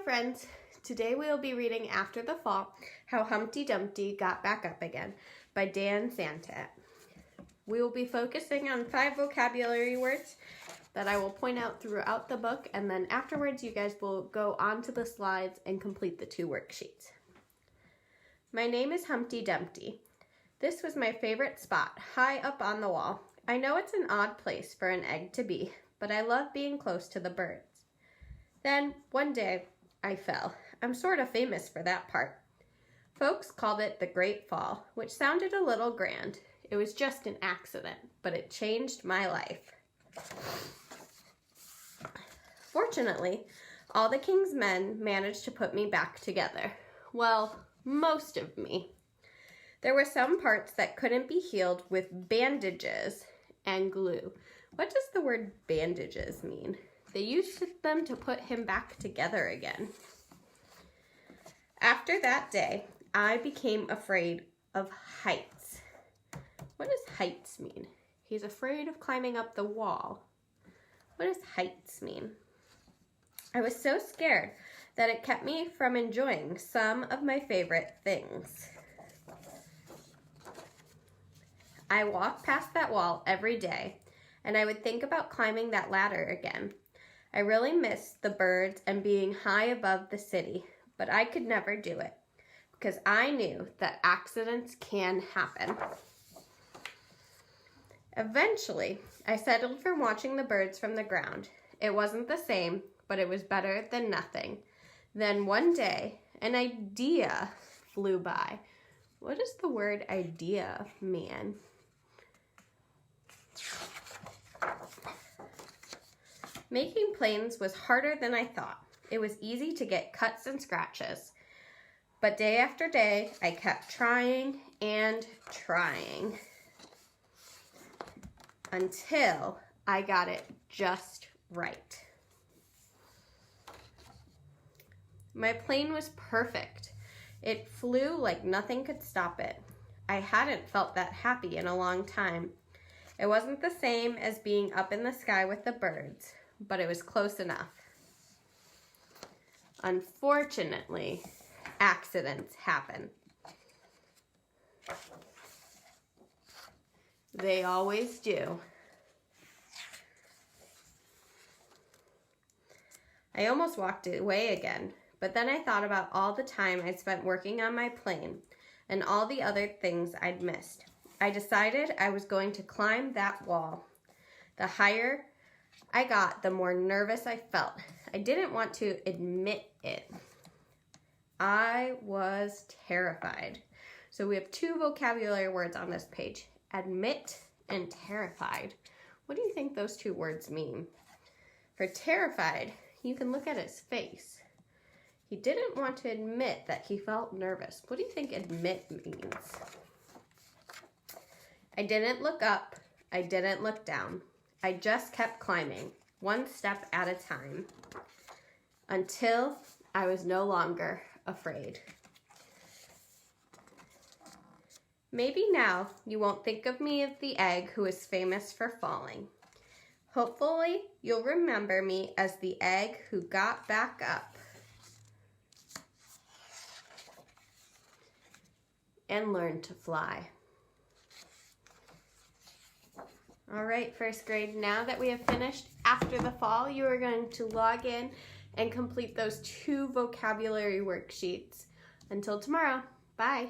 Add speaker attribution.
Speaker 1: friends, today we will be reading After the Fall, How Humpty Dumpty Got Back Up Again by Dan Santat. We will be focusing on 5 vocabulary words that I will point out throughout the book, and then afterwards you guys will go on to the slides and complete the 2 worksheets. My name is Humpty Dumpty. This was my favorite spot, high up on the wall. I know it's an odd place for an egg to be, but I love being close to the birds. Then, one day, I fell. I'm sort of famous for that part. Folks called it the Great Fall, which sounded a little grand. It was just an accident, but it changed my life. Fortunately, all the king's men managed to put me back together. Well, most of me. There were some parts that couldn't be healed with bandages and glue. What does the word bandages mean? They used them to put him back together again. After that day, I became afraid of heights. What does heights mean? He's afraid of climbing up the wall. What does heights mean? I was so scared that it kept me from enjoying some of my favorite things. I walked past that wall every day, and I would think about climbing that ladder again. I really missed the birds and being high above the city, but I could never do it because I knew that accidents can happen. Eventually, I settled for watching the birds from the ground. It wasn't the same, but it was better than nothing. Then one day, an idea flew by. What does the word idea mean? Making planes was harder than I thought. It was easy to get cuts and scratches. But day after day, I kept trying and trying until I got it just right. My plane was perfect. It flew like nothing could stop it. I hadn't felt that happy in a long time. It wasn't the same as being up in the sky with the birds, but it was close enough. Unfortunately, accidents happen. They always do. I almost walked away again, but then I thought about all the time I'd spent working on my plane and all the other things I'd missed. I decided I was going to climb that wall. The higher I got, the more nervous I felt. I didn't want to admit it. I was terrified. So we have 2 vocabulary words on this page, admit and terrified. What do you think those 2 words mean? For terrified, you can look at his face. He didn't want to admit that he felt nervous. What do you think admit means? I didn't look up. I didn't look down. I just kept climbing, one step at a time, until I was no longer afraid. Maybe now you won't think of me as the egg who is famous for falling. Hopefully you'll remember me as the egg who got back up and learned to fly. All right, first grade, now that we have finished After the Fall, you are going to log in and complete those 2 vocabulary worksheets. Until tomorrow, bye.